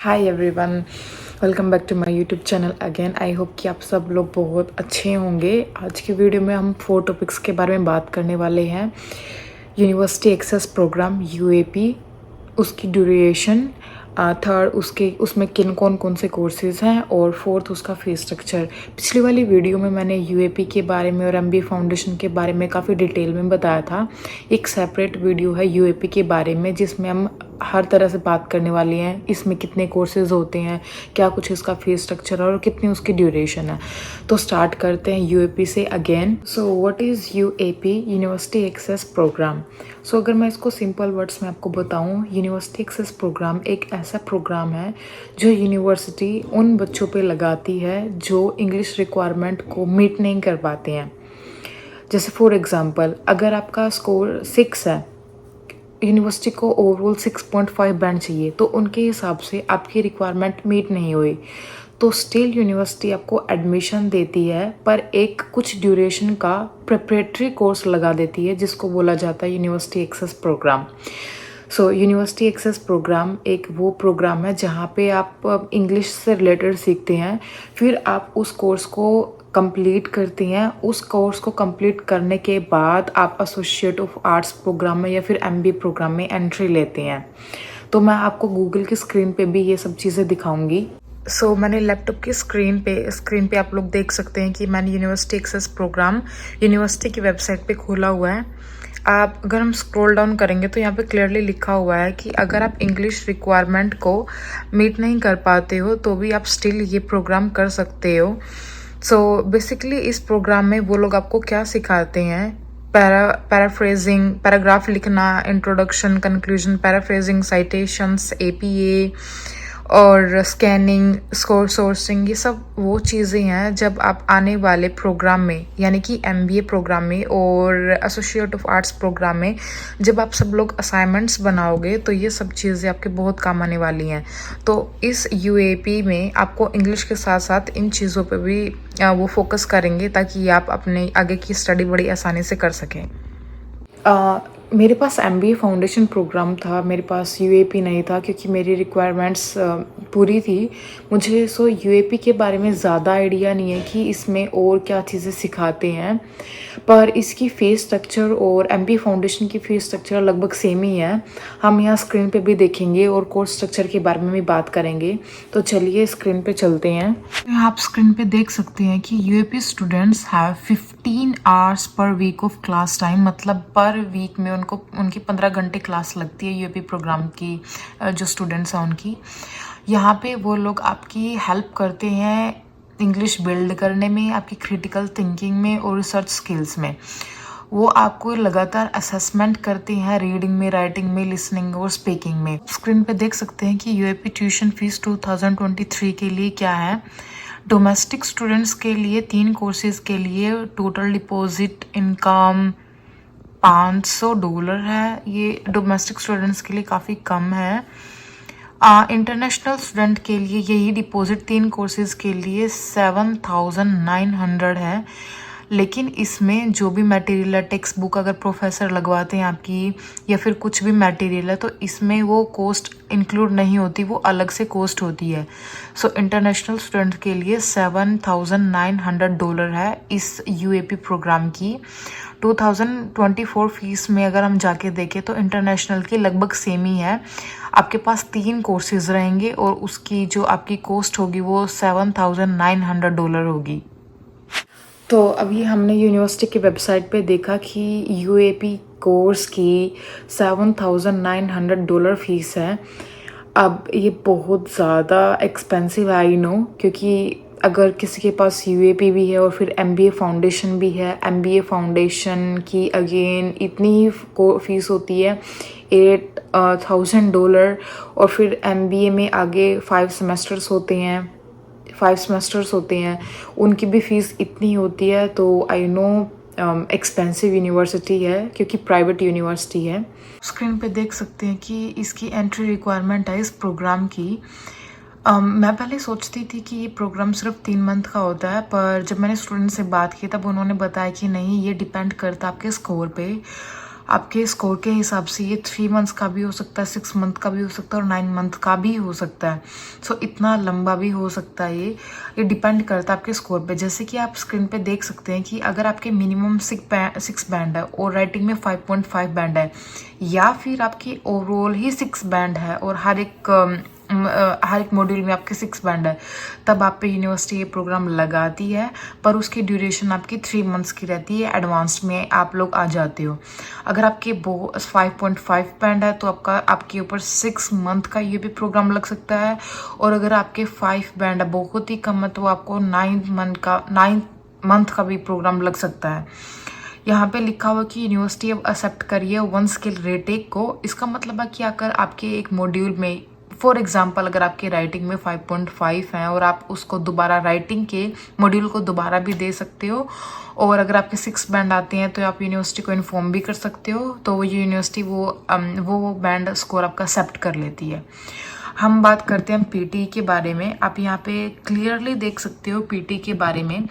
Hi everyone, welcome back to my YouTube channel again. I hope कि आप सब लोग बहुत अच्छे होंगे। आज की वीडियो में हम 4 टॉपिक्स के बारे में बात करने वाले हैं। यूनिवर्सिटी एक्सेस प्रोग्राम यूएपी, उसकी ड्यूरेशन, थर्ड उसमें कौन से कोर्सेज हैं, और फोर्थ उसका फीस स्ट्रक्चर। पिछली वाली वीडियो में मैंने यूएपी के बारे में और एमबीए फाउंडेशन के बारे में काफ़ी डिटेल में बताया था। एक सेपरेट वीडियो है यूएपी के बारे में जिसमें हम हर तरह से बात करने वाली हैं। इसमें कितने कोर्सेज होते हैं, क्या कुछ इसका फीस स्ट्रक्चर और कितनी उसकी ड्यूरेशन है। तो स्टार्ट करते हैं यूएपी से again. So what is UAP, university access program. So अगर मैं इसको सिंपल वर्ड्स में आपको बताऊं, यूनिवर्सिटी एक्सेस प्रोग्राम एक ऐसा प्रोग्राम है जो यूनिवर्सिटी उन बच्चों पे लगाती है जो इंग्लिश रिक्वायरमेंट को मीट नहीं कर पाते हैं। जैसे फॉर एग्जांपल, अगर आपका स्कोर 6 है, यूनिवर्सिटी को ओवरऑल 6.5 बैंड चाहिए, तो उनके हिसाब से आपकी रिक्वायरमेंट मीट नहीं हुई तो स्टिल यूनिवर्सिटी आपको एडमिशन देती है, पर एक कुछ ड्यूरेशन का प्रिपरेटरी कोर्स लगा देती है जिसको बोला जाता है university access program. So university access programme एक वो प्रोग्राम है जहाँ पे आप इंग्लिश से रिलेटेड सीखते हैं, फिर आप उस कोर्स को कंप्लीट करती हैं। उस कोर्स को कंप्लीट करने के बाद आप एसोसिएट ऑफ आर्ट्स प्रोग्राम में या फिर एमबीए प्रोग्राम में एंट्री लेते हैं। तो मैं आपको गूगल की स्क्रीन पे भी ये सब चीज़ें दिखाऊंगी। सो मैंने लैपटॉप की स्क्रीन पे आप लोग देख सकते हैं कि मैंने यूनिवर्सिटी एक्सेस प्रोग्राम यूनिवर्सिटी की वेबसाइट पे खोला हुआ है। आप अगर हम स्क्रॉल डाउन करेंगे तो यहाँ पे क्लियरली लिखा हुआ है कि अगर आप इंग्लिश रिक्वायरमेंट को मीट नहीं कर पाते हो तो भी आप स्टिल ये प्रोग्राम कर सकते हो। सो बेसिकली इस प्रोग्राम में वो लोग आपको क्या सिखाते हैं, पैराफ्रेजिंग, पैराग्राफ लिखना, introduction, conclusion, paraphrasing, citations, APA और स्कैनिंग, स्कोर सोर्सिंग। ये सब वो चीज़ें हैं जब आप आने वाले प्रोग्राम में यानी कि एमबीए प्रोग्राम में और एसोसिएट ऑफ आर्ट्स प्रोग्राम में जब आप सब लोग असाइनमेंट्स बनाओगे तो ये सब चीज़ें आपके बहुत काम आने वाली हैं। तो इस यूएपी में आपको इंग्लिश के साथ साथ इन चीज़ों पे भी वो फोकस करेंगे ताकि आप अपने आगे की स्टडी बड़ी आसानी से कर सकें। मेरे पास एमबीए फाउंडेशन प्रोग्राम था, मेरे पास यूएपी नहीं था क्योंकि मेरी रिक्वायरमेंट्स पूरी थी। मुझे यूएपी के बारे में ज़्यादा आइडिया नहीं है कि इसमें और क्या चीज़ें सिखाते हैं, पर इसकी फ़ीस स्ट्रक्चर और एमबीए फाउंडेशन की फ़ीस स्ट्रक्चर लगभग सेम ही है। हम यहाँ स्क्रीन पे भी देखेंगे और कोर्स स्ट्रक्चर के बारे में भी बात करेंगे। तो चलिए स्क्रीन पे चलते हैं। आप स्क्रीन पे देख सकते हैं कि UAP students have 15 hours per week of class time, मतलब पर वीक में उनकी 15 घंटे क्लास लगती है यूएपी प्रोग्राम की। जो स्टूडेंट्स हैं उनकी यहाँ पे वो लोग आपकी हेल्प करते हैं इंग्लिश बिल्ड करने में, आपकी क्रिटिकल थिंकिंग में और रिसर्च स्किल्स में। वो आपको लगातार असेसमेंट करते हैं रीडिंग में, राइटिंग में, लिसनिंग और स्पीकिंग में। स्क्रीन पे देख सकते हैं कि यूएपी ट्यूशन फीस 2023 के लिए क्या है। डोमेस्टिक स्टूडेंट्स के लिए 3 कोर्सेज के लिए टोटल डिपॉजिट इनकम $500 है। ये डोमेस्टिक स्टूडेंट्स के लिए काफ़ी कम है। इंटरनेशनल स्टूडेंट के लिए यही डिपॉजिट 3 कोर्सेज के लिए 7,900 है। लेकिन इसमें जो भी मटेरियल है, टेक्स्ट बुक अगर प्रोफेसर लगवाते हैं आपकी या फिर कुछ भी मटेरियल है, तो इसमें वो कॉस्ट इंक्लूड नहीं होती, वो अलग से कॉस्ट होती है। सो इंटरनेशनल स्टूडेंट के लिए $7,900 है इस यूएपी प्रोग्राम की। 2024 फीस में अगर हम जाके देखें तो इंटरनेशनल की लगभग सेम ही है। आपके पास 3 कोर्सेज रहेंगे और उसकी जो आपकी कॉस्ट होगी वो $7,900 होगी। तो अभी हमने यूनिवर्सिटी की वेबसाइट पे देखा कि यूएपी कोर्स की $7,900 फीस है। अब ये बहुत ज़्यादा एक्सपेंसिव है, आई नो, क्योंकि अगर किसी के पास यूएपी भी है और फिर एमबीए फाउंडेशन भी है, एमबीए फाउंडेशन की अगेन इतनी ही फीस होती है $8,000, और फिर एमबीए में आगे 5 सेमेस्टर्स होते हैं, उनकी भी फ़ीस इतनी होती है। तो आई नो एक्सपेंसिव यूनिवर्सिटी है क्योंकि प्राइवेट यूनिवर्सिटी है। स्क्रीन पे देख सकते हैं कि इसकी एंट्री रिक्वायरमेंट है इस प्रोग्राम की। मैं पहले सोचती थी कि ये प्रोग्राम सिर्फ 3 मंथ का होता है, पर जब मैंने स्टूडेंट से बात की तब उन्होंने बताया कि नहीं, ये डिपेंड करता है आपके स्कोर पे। आपके स्कोर के हिसाब से ये 3 मंथ्स का भी हो सकता है, 6 मंथ का भी हो सकता है और 9 मंथ का भी हो सकता है। सो इतना लंबा भी हो सकता है। ये डिपेंड करता है आपके स्कोर पे। जैसे कि आप स्क्रीन पे देख सकते हैं कि अगर आपके मिनिमम 6 बैंड है और राइटिंग में 5.5 बैंड है, या फिर आपकी ओवरऑल ही 6 बैंड है और हर एक मॉड्यूल में आपके 6 बैंड है, तब आप पे यूनिवर्सिटी ये प्रोग्राम लगाती है। पर उसकी ड्यूरेशन आपकी 3 मंथ्स की रहती है। एडवांस्ड में आप लोग आ जाते हो। अगर आपके 5.5 बैंड है तो आपके ऊपर 6 मंथ का ये भी प्रोग्राम लग सकता है। और अगर आपके 5 बैंड है, बहुत ही कम है, तो आपको 9 मंथ का भी प्रोग्राम लग सकता है। यहाँ पे लिखा हुआ कि यूनिवर्सिटी अब एक्सेप्ट करिए 1 स्किल रेटेक को। इसका मतलब है कि अगर आपके एक मॉड्यूल में, फॉर एग्जाम्पल, अगर आपके राइटिंग में 5.5 है और आप उसको दोबारा राइटिंग के मॉड्यूल को दोबारा भी दे सकते हो, और अगर आपके 6 बैंड आते हैं तो आप यूनिवर्सिटी को इन्फॉर्म भी कर सकते हो, तो वो यूनिवर्सिटी वो बैंड स्कोर आपका एक्सेप्ट कर लेती है। हम बात करते हैं पीटी के बारे में। आप यहाँ पे क्लियरली देख सकते हो पीटी के बारे में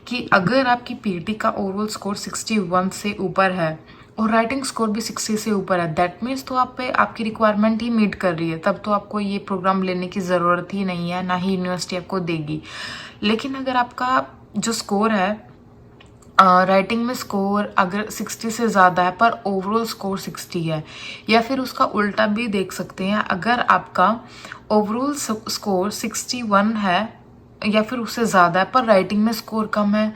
कि अगर आपकी पीटी का ओवरऑल स्कोर 61 से ऊपर है और राइटिंग स्कोर भी 60 से ऊपर है, दैट मीन्स तो आप पे आपकी रिक्वायरमेंट ही मीट कर रही है। तब तो आपको ये प्रोग्राम लेने की ज़रूरत ही नहीं है, ना ही यूनिवर्सिटी आपको देगी। लेकिन अगर आपका जो स्कोर है, राइटिंग में स्कोर अगर 60 से ज़्यादा है पर ओवरऑल स्कोर 60 है, या फिर उसका उल्टा भी देख सकते हैं, अगर आपका ओवरऑल स्कोर 61 है या फिर उससे ज़्यादा है पर राइटिंग में स्कोर कम है,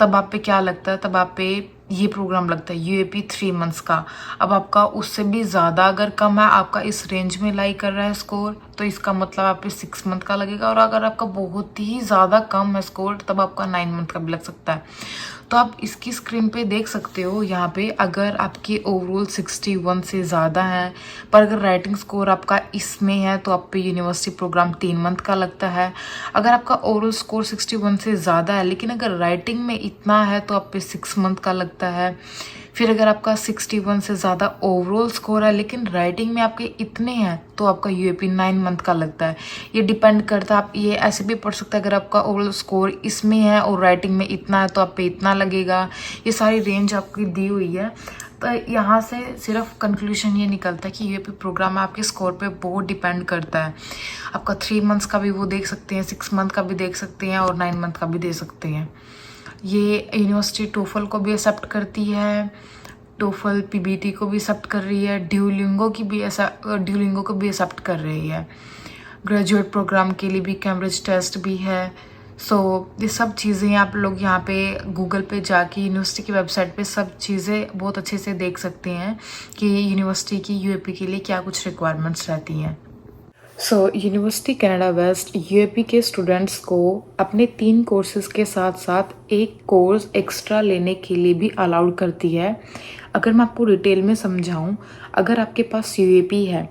तब आप पे क्या लगता है, तब आप पे ये प्रोग्राम लगता है यूएपी 3 मंथ्स का। अब आपका उससे भी ज़्यादा अगर कम है, आपका इस रेंज में लाई कर रहा है स्कोर, तो इसका मतलब आप पे 6 मंथ का लगेगा। और अगर आपका बहुत ही ज़्यादा कम है स्कोर, तब आपका 9 मंथ का भी लग सकता है। तो आप इसकी स्क्रीन पे देख सकते हो यहाँ पे, अगर आपके ओवरऑल 61 से ज़्यादा है पर अगर राइटिंग स्कोर आपका इसमें है, तो आप पे यूनिवर्सिटी प्रोग्राम 3 मंथ का लगता है। अगर आपका ओवरऑल स्कोर 61 से ज़्यादा है लेकिन अगर राइटिंग में इतना है, तो आप पे 6 मंथ का लगता है। फिर अगर आपका 61 से ज़्यादा ओवरऑल स्कोर है लेकिन राइटिंग में आपके इतने हैं, तो आपका यूएपी 9 मंथ का लगता है। ये डिपेंड करता है, आप ये ऐसे भी पढ़ सकते हैं, अगर आपका ओवरऑल स्कोर इसमें है और राइटिंग में इतना है, तो आप पे इतना लगेगा। ये सारी रेंज आपकी दी हुई है। तो यहाँ से सिर्फ कंक्लूजन ये निकलता है कि यूएपी प्रोग्राम आपके स्कोर पे बहुत डिपेंड करता है। आपका 3 मंथ्स का भी वो देख सकते हैं, 6 मंथ का भी देख सकते हैं और 9 मंथ का भी दे सकते हैं। ये यूनिवर्सिटी टोफल को भी एक्सेप्ट करती है, टोफल पीबीटी को भी एक्सेप्ट कर रही है, ड्यूलिंगो को भी एक्सेप्ट कर रही है। ग्रेजुएट प्रोग्राम के लिए भी कैम्ब्रिज टेस्ट भी है। सो ये सब चीज़ें आप लोग यहाँ पे गूगल पे जाके यूनिवर्सिटी की वेबसाइट पे सब चीज़ें बहुत अच्छे से देख सकते हैं कि यूनिवर्सिटी की यूएपी के लिए क्या कुछ रिक्वायरमेंट्स रहती हैं। So university Canada waste UAP के स्टूडेंट्स को अपने 3 कोर्सेज के साथ साथ एक कोर्स एक्स्ट्रा लेने के लिए भी अलाउड करती है। अगर मैं आपको डिटेल में समझाऊं, अगर आपके पास यूएपी है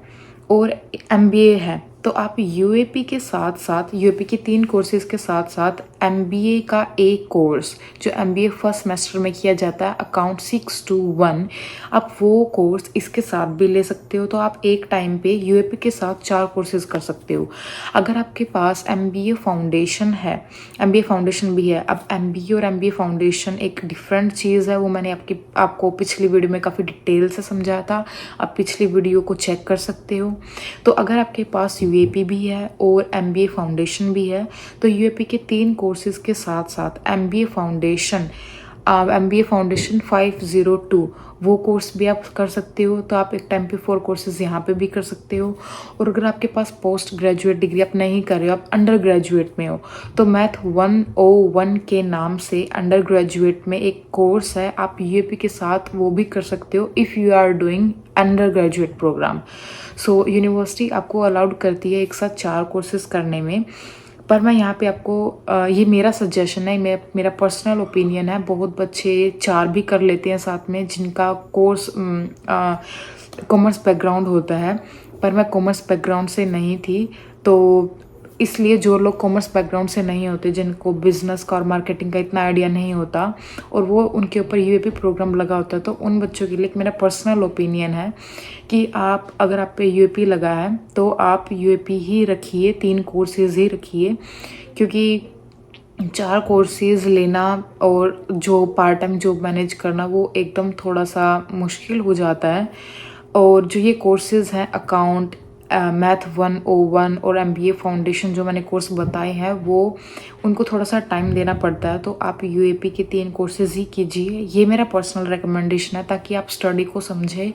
और एमबीए है, तो आप यूएपी के साथ साथ यूएपी के 3 कोर्सेज के साथ साथ एमबीए का एक कोर्स, जो एमबीए फर्स्ट सेमेस्टर में किया जाता है, अकाउंट 6 to 1, आप वो कोर्स इसके साथ भी ले सकते हो। तो आप एक टाइम पे यूएपी के साथ 4 कोर्सेज कर सकते हो। अगर आपके पास एमबीए फाउंडेशन है, एमबीए फाउंडेशन भी है। अब एमबीए और एमबीए फाउंडेशन एक डिफरेंट चीज़ है, वो मैंने आपको पिछली वीडियो में काफ़ी डिटेल से समझाया था। आप पिछली वीडियो को चेक कर सकते हो। तो अगर आपके पास यूएपी भी है और एमबीए फाउंडेशन भी है, तो यूएपी के 3 कोर्सेज के साथ साथ एमबीए फाउंडेशन 502 वो कोर्स भी आप कर सकते हो। तो आप एक टाइम पे 4 कोर्सेज यहाँ पे भी कर सकते हो। और अगर आपके पास पोस्ट ग्रेजुएट डिग्री आप नहीं कर रहे हो, आप अंडर ग्रेजुएट में हो, तो मैथ 101 के नाम से अंडर ग्रेजुएट में एक कोर्स है, आप यूएपी के साथ वो भी कर सकते हो if you are doing undergraduate program. So university आपको अलाउड करती है एक साथ 4 कोर्सेज करने में। पर मैं यहाँ पे आपको ये मेरा सजेशन है, मेरा पर्सनल ओपिनियन है। बहुत बच्चे 4 भी कर लेते हैं साथ में, जिनका कोर्स कॉमर्स बैकग्राउंड होता है, पर मैं कॉमर्स बैकग्राउंड से नहीं थी। तो इसलिए जो लोग कॉमर्स बैकग्राउंड से नहीं होते, जिनको बिजनेस का और मार्केटिंग का इतना आइडिया नहीं होता और वो उनके ऊपर यूएपी प्रोग्राम लगा होता है, तो उन बच्चों के लिए मेरा पर्सनल ओपिनियन है कि आप अगर आप पे यूएपी लगा है तो आप यूएपी ही रखिए, 3 कोर्सेज ही रखिए, क्योंकि 4 कोर्सेज़ लेना और जो पार्ट टाइम जॉब मैनेज करना वो एकदम थोड़ा-सा मुश्किल हो जाता है। और जो ये कोर्सेज़ हैं अकाउंट, मैथ 101 और एमबीए फाउंडेशन जो मैंने कोर्स बताए हैं वो उनको थोड़ा-सा टाइम देना पड़ता है। तो आप यूएपी के 3 कोर्सेज़ ही कीजिए। ये मेरा पर्सनल रिकमेंडेशन है ताकि आप स्टडी को समझें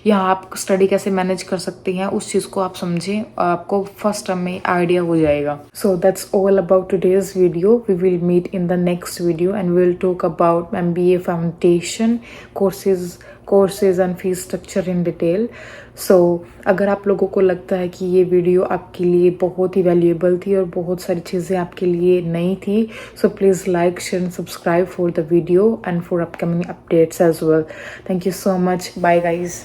या आप स्टडी कैसे मैनेज कर सकते हैं उस चीज़ को आप समझें, आपको फर्स्ट टर्म में आइडिया हो जाएगा। So that's all about today's video. We will meet in the next video and we will talk about MBA foundation courses and fees structure in detail. So अगर आप लोगों को लगता है कि ये वीडियो आपके लिए बहुत ही वैल्यूएबल थी और बहुत सारी चीज़ें आपके लिए नई थी, so please like share and subscribe for the video and for upcoming updates as well. Thank you so much. Bye guys.